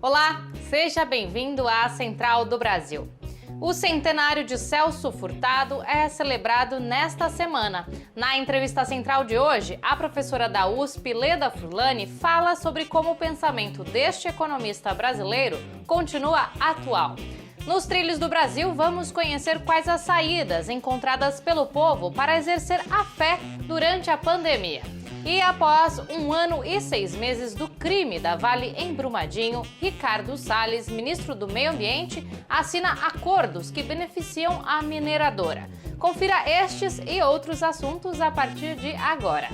Olá, seja bem-vindo à Central do Brasil. O centenário de Celso Furtado é celebrado nesta semana. Na entrevista central de hoje, a professora da USP, Leda Furlani, fala sobre como o pensamento deste economista brasileiro continua atual. Nos Trilhos do Brasil, vamos conhecer quais as saídas encontradas pelo povo para exercer a fé durante a pandemia. E após 1 ano e 6 meses do crime da Vale em Brumadinho, Ricardo Salles, ministro do Meio Ambiente, assina acordos que beneficiam a mineradora. Confira estes e outros assuntos a partir de agora.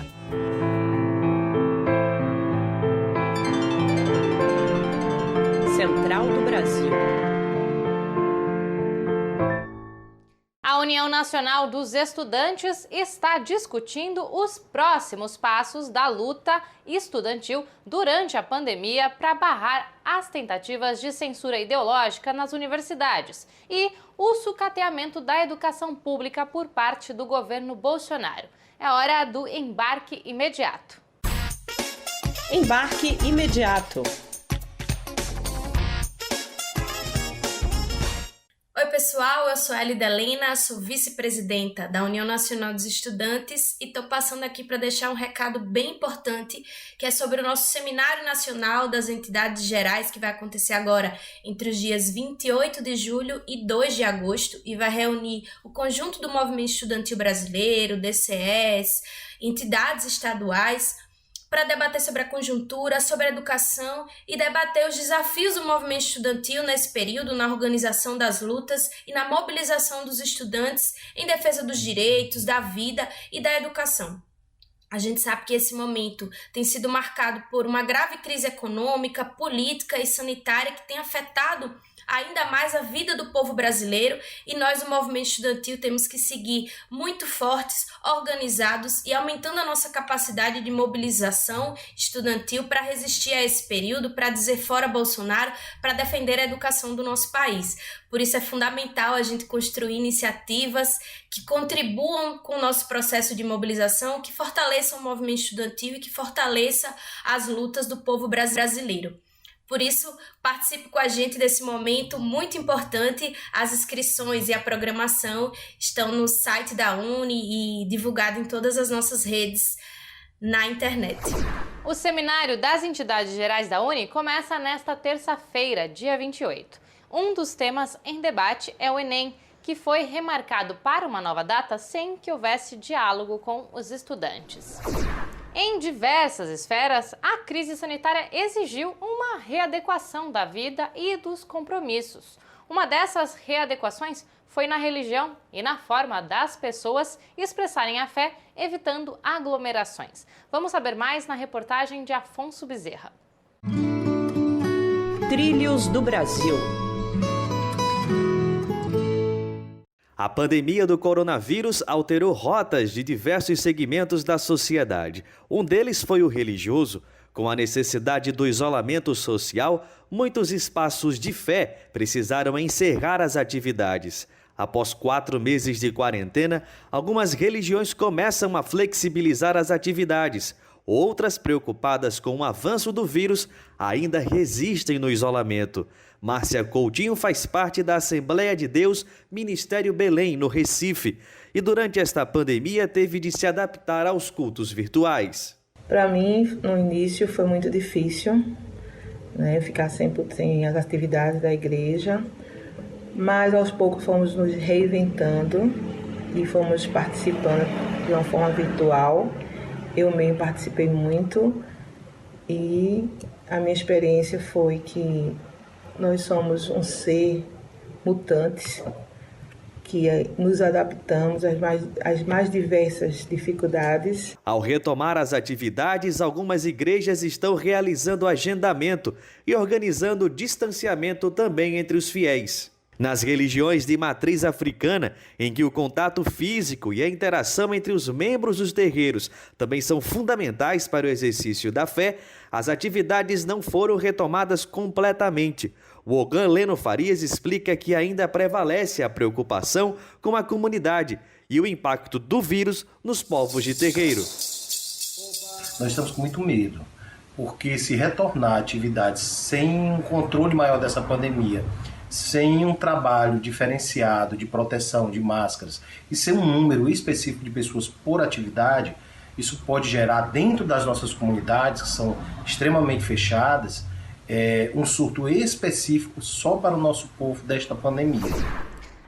Central do Brasil. A União Nacional dos Estudantes está discutindo os próximos passos da luta estudantil durante a pandemia para barrar as tentativas de censura ideológica nas universidades e o sucateamento da educação pública por parte do governo Bolsonaro. É hora do embarque imediato. Embarque imediato. Oi pessoal, eu sou Elida Helena, sou vice-presidenta da União Nacional dos Estudantes e estou passando aqui para deixar um recado bem importante, que é sobre o nosso Seminário Nacional das Entidades Gerais, que vai acontecer agora entre os dias 28 de julho e 2 de agosto e vai reunir o conjunto do movimento estudantil brasileiro, DCEs, entidades estaduais, para debater sobre a conjuntura, sobre a educação e debater os desafios do movimento estudantil nesse período, na organização das lutas e na mobilização dos estudantes em defesa dos direitos, da vida e da educação. A gente sabe que esse momento tem sido marcado por uma grave crise econômica, política e sanitária que tem afetado ainda mais a vida do povo brasileiro e nós, do movimento estudantil, temos que seguir muito fortes, organizados e aumentando a nossa capacidade de mobilização estudantil para resistir a esse período, para dizer fora Bolsonaro, para defender a educação do nosso país. Por isso é fundamental a gente construir iniciativas que contribuam com o nosso processo de mobilização, que fortaleçam o movimento estudantil e que fortaleça as lutas do povo brasileiro. Por isso, participe com a gente desse momento muito importante. As inscrições e a programação estão no site da Uni e divulgado em todas as nossas redes na internet. O Seminário das Entidades Gerais da Uni começa nesta terça-feira, dia 28. Um dos temas em debate é o Enem, que foi remarcado para uma nova data sem que houvesse diálogo com os estudantes. Em diversas esferas, a crise sanitária exigiu uma readequação da vida e dos compromissos. Uma dessas readequações foi na religião e na forma das pessoas expressarem a fé, evitando aglomerações. Vamos saber mais na reportagem de Afonso Bezerra. Trilhos do Brasil. A pandemia do coronavírus alterou rotas de diversos segmentos da sociedade. Um deles foi o religioso. Com a necessidade do isolamento social, muitos espaços de fé precisaram encerrar as atividades. Após 4 meses de quarentena, algumas religiões começam a flexibilizar as atividades. Outras, preocupadas com o avanço do vírus, ainda resistem no isolamento. Márcia Coutinho faz parte da Assembleia de Deus Ministério Belém, no Recife, e durante esta pandemia teve de se adaptar aos cultos virtuais. Para mim, no início, foi muito difícil, ficar sempre sem as atividades da igreja, mas aos poucos fomos nos reinventando e fomos participando de uma forma virtual. Eu mesmo participei muito e a minha experiência foi que nós somos um ser mutante que nos adaptamos às mais diversas dificuldades. Ao retomar as atividades, algumas igrejas estão realizando agendamento e organizando distanciamento também entre os fiéis. Nas religiões de matriz africana, em que o contato físico e a interação entre os membros dos terreiros também são fundamentais para o exercício da fé, as atividades não foram retomadas completamente. O Ogan Leno Farias explica que ainda prevalece a preocupação com a comunidade e o impacto do vírus nos povos de terreiro. Nós estamos com muito medo. porque se retornar a atividades sem um controle maior dessa pandemia, sem um trabalho diferenciado de proteção, de máscaras, e sem um número específico de pessoas por atividade, isso pode gerar dentro das nossas comunidades, que são extremamente fechadas, um surto específico só para o nosso povo desta pandemia.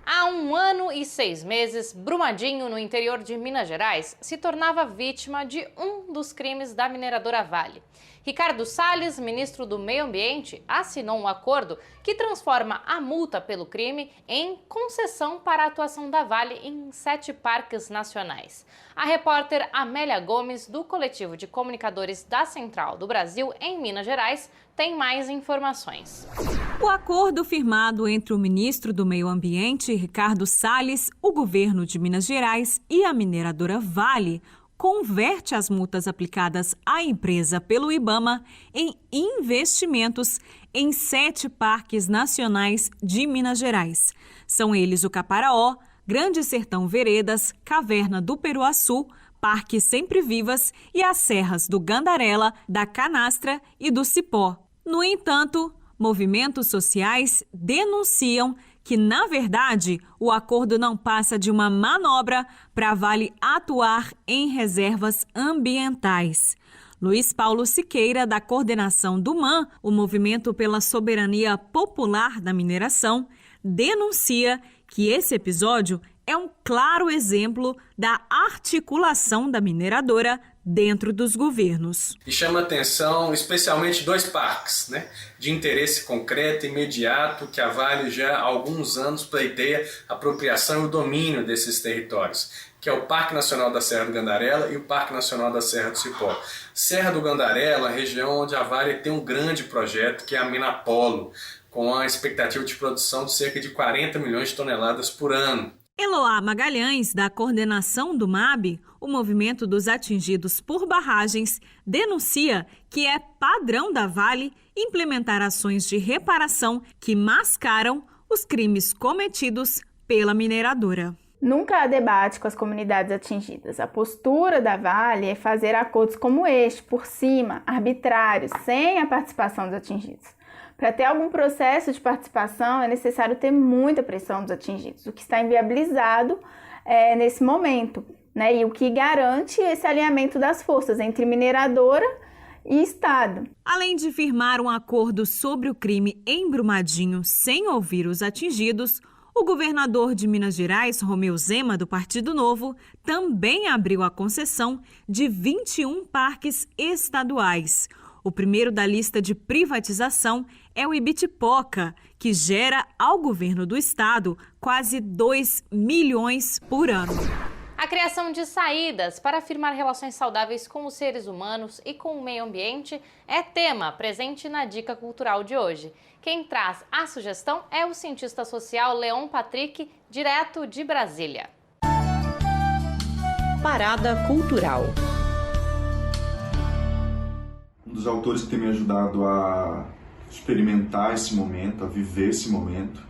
Há 1 ano e 6 meses, Brumadinho, no interior de Minas Gerais, se tornava vítima de um dos crimes da mineradora Vale. Ricardo Salles, ministro do Meio Ambiente, assinou um acordo que transforma a multa pelo crime em concessão para a atuação da Vale em 7 parques nacionais. A repórter Amélia Gomes, do Coletivo de Comunicadores da Central do Brasil, em Minas Gerais, tem mais informações. O acordo firmado entre o ministro do Meio Ambiente, Ricardo Salles, o governo de Minas Gerais e a mineradora Vale converte as multas aplicadas à empresa pelo IBAMA em investimentos em 7 parques nacionais de Minas Gerais. São eles o Caparaó, Grande Sertão Veredas, Caverna do Peruaçu, Parque Sempre Vivas e as serras do Gandarela, da Canastra e do Cipó. No entanto, movimentos sociais denunciam que, na verdade, o acordo não passa de uma manobra para a Vale atuar em reservas ambientais. Luiz Paulo Siqueira, da coordenação do MAN, o Movimento pela Soberania Popular da Mineração, denuncia que esse episódio é um claro exemplo da articulação da mineradora dentro dos governos. E chama atenção especialmente 2 parques, de interesse concreto e imediato, que a Vale já há alguns anos pleiteia a apropriação e o domínio desses territórios, que é o Parque Nacional da Serra do Gandarela e o Parque Nacional da Serra do Cipó. Serra do Gandarela, região onde a Vale tem um grande projeto, que é a Mina Polo, com a expectativa de produção de cerca de 40 milhões de toneladas por ano. Eloá Magalhães, da coordenação do MAB, o Movimento dos Atingidos por Barragens, denuncia que é padrão da Vale implementar ações de reparação que mascaram os crimes cometidos pela mineradora. Nunca há debate com as comunidades atingidas. A postura da Vale é fazer acordos como este, por cima, arbitrários, sem a participação dos atingidos. Para ter algum processo de participação, é necessário ter muita pressão dos atingidos, o que está inviabilizado nesse momento, e o que garante esse alinhamento das forças entre mineradora e Estado. Além de firmar um acordo sobre o crime em Brumadinho sem ouvir os atingidos, o governador de Minas Gerais, Romeu Zema, do Partido Novo, também abriu a concessão de 21 parques estaduais. O primeiro da lista de privatização é o Ibitipoca, que gera ao governo do estado quase 2 milhões por ano. A criação de saídas para afirmar relações saudáveis com os seres humanos e com o meio ambiente é tema presente na Dica Cultural de hoje. Quem traz a sugestão é o cientista social Leon Patrick, direto de Brasília. Parada Cultural. Um dos autores que tem me ajudado a experimentar esse momento, a viver esse momento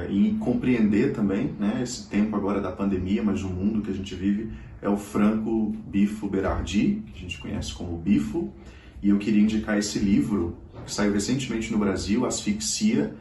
e compreender também, esse tempo agora da pandemia, mas o mundo que a gente vive, é o Franco Bifo Berardi, que a gente conhece como Bifo, e eu queria indicar esse livro, que saiu recentemente no Brasil, Asfixia,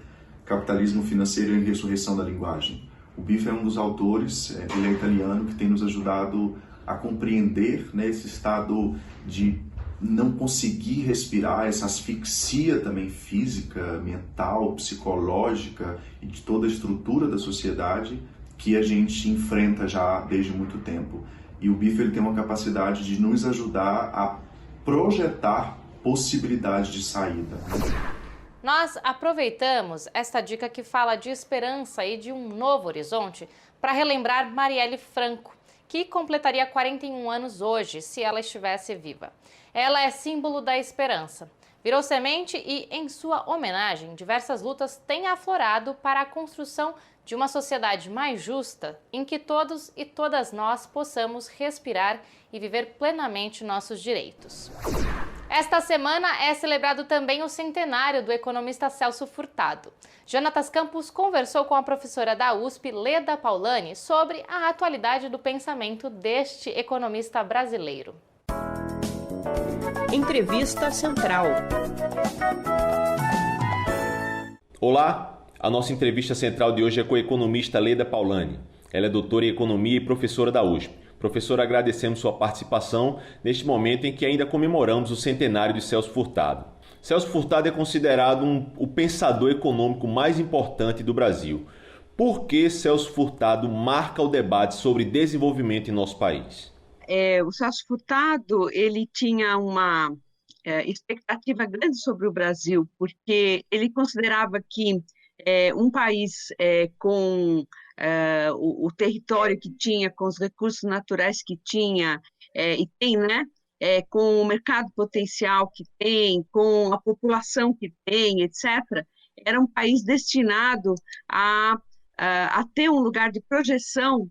Capitalismo Financeiro e Ressurreição da Linguagem. O Bifo é um dos autores, ele é italiano, que tem nos ajudado a compreender esse estado de não conseguir respirar, essa asfixia também física, mental, psicológica e de toda a estrutura da sociedade que a gente enfrenta já desde muito tempo. E o Bifo ele tem uma capacidade de nos ajudar a projetar possibilidades de saída. Nós aproveitamos esta dica que fala de esperança e de um novo horizonte para relembrar Marielle Franco, que completaria 41 anos hoje, se ela estivesse viva. Ela é símbolo da esperança. Virou semente e, em sua homenagem, diversas lutas têm aflorado para a construção de uma sociedade mais justa, em que todos e todas nós possamos respirar e viver plenamente nossos direitos. Esta semana é celebrado também o centenário do economista Celso Furtado. Jonatas Campos conversou com a professora da USP, Leda Paulani, sobre a atualidade do pensamento deste economista brasileiro. Entrevista Central. Olá, a nossa entrevista central de hoje é com a economista Leda Paulani. Ela é doutora em economia e professora da USP. Professora, agradecemos sua participação neste momento em que ainda comemoramos o centenário de Celso Furtado. Celso Furtado é considerado o pensador econômico mais importante do Brasil. Por que Celso Furtado marca o debate sobre desenvolvimento em nosso país? O Celso Furtado, ele tinha uma expectativa grande sobre o Brasil, porque ele considerava que um país com o território que tinha, com os recursos naturais que tinha, e tem, né? Com o mercado potencial que tem, com a população que tem, etc., era um país destinado a ter um lugar de projeção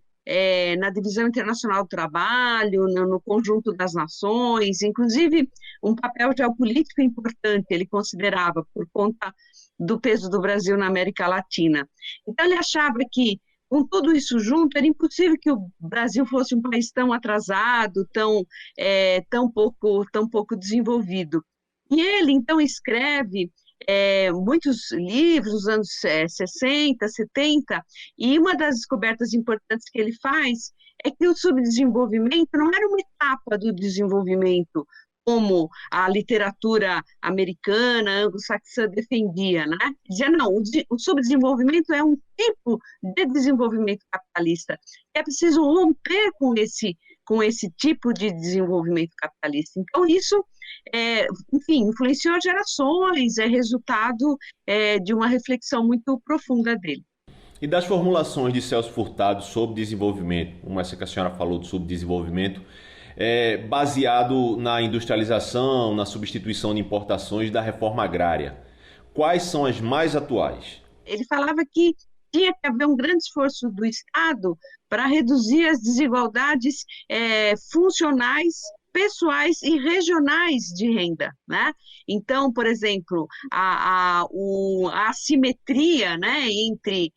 na divisão internacional do trabalho, no conjunto das nações, inclusive um papel geopolítico importante, ele considerava, por conta do peso do Brasil na América Latina. Então, ele achava que, com tudo isso junto, era impossível que o Brasil fosse um país tão atrasado, tão pouco desenvolvido. E ele, então, escreve muitos livros nos anos 60, 70, e uma das descobertas importantes que ele faz é que o subdesenvolvimento não era uma etapa do desenvolvimento, como a literatura americana, anglo-saxã defendia, né? Dizia, não, o subdesenvolvimento é um tipo de desenvolvimento capitalista. É preciso romper com esse tipo de desenvolvimento capitalista. Então, isso, enfim, influenciou gerações, é resultado de uma reflexão muito profunda dele. E das formulações de Celso Furtado sobre desenvolvimento, como essa que a senhora falou do subdesenvolvimento, baseado na industrialização, na substituição de importações da reforma agrária. Quais são as mais atuais? Ele falava que tinha que haver um grande esforço do Estado para reduzir as desigualdades funcionais, pessoais e regionais de renda, né? Então, por exemplo, a assimetria, né, entre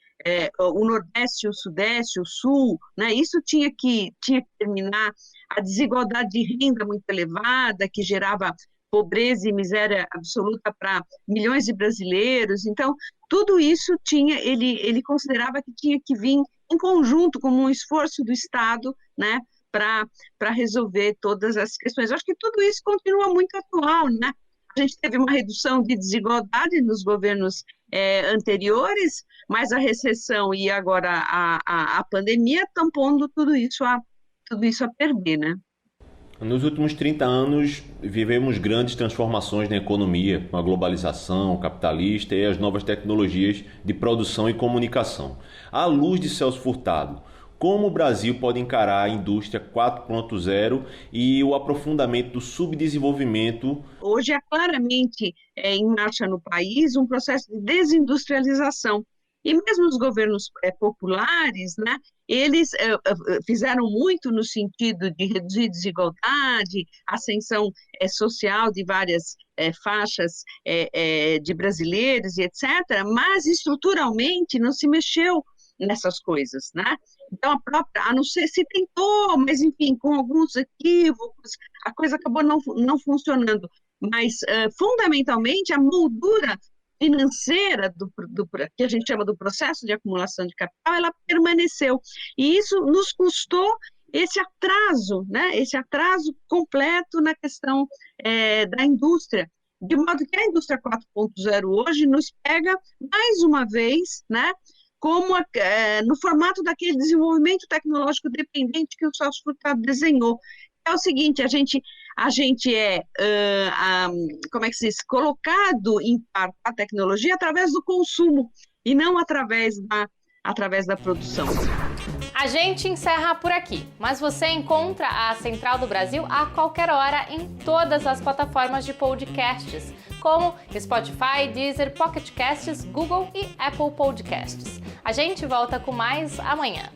o Nordeste, o Sudeste, o Sul, né, isso tinha que terminar. A desigualdade de renda muito elevada, que gerava pobreza e miséria absoluta para milhões de brasileiros. Então, tudo isso ele considerava que tinha que vir em conjunto, como um esforço do Estado, né, para resolver todas as questões. Eu acho que tudo isso continua muito atual, né? A gente teve uma redução de desigualdade nos governos anteriores, mas a recessão e agora a pandemia estão pondo tudo isso a perder, né? Nos últimos 30 anos, vivemos grandes transformações na economia, com a globalização capitalista e as novas tecnologias de produção e comunicação. À luz de Celso Furtado, como o Brasil pode encarar a indústria 4.0 e o aprofundamento do subdesenvolvimento? Hoje há claramente em marcha no país um processo de desindustrialização. E mesmo os governos populares, né, eles fizeram muito no sentido de reduzir desigualdade, ascensão social de várias faixas de brasileiros e etc., mas estruturalmente não se mexeu nessas coisas, né? Então, a não ser se tentou, mas enfim, com alguns equívocos, a coisa acabou não funcionando. Mas, fundamentalmente, a moldura financeira que a gente chama do processo de acumulação de capital, ela permaneceu. E isso nos custou esse atraso, né? Esse atraso completo na questão da indústria. De modo que a indústria 4.0 hoje nos pega, mais uma vez, né? Como no formato daquele desenvolvimento tecnológico dependente que o Celso Furtado desenhou. É o seguinte, a gente como é que se diz, colocado em par a tecnologia através do consumo e não através da produção. A gente encerra por aqui, mas você encontra a Central do Brasil a qualquer hora em todas as plataformas de podcasts, como Spotify, Deezer, Pocket Casts, Google e Apple Podcasts. A gente volta com mais amanhã.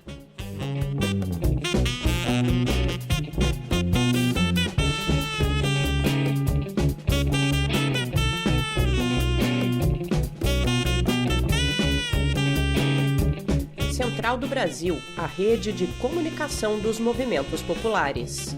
Central do Brasil, a rede de comunicação dos movimentos populares.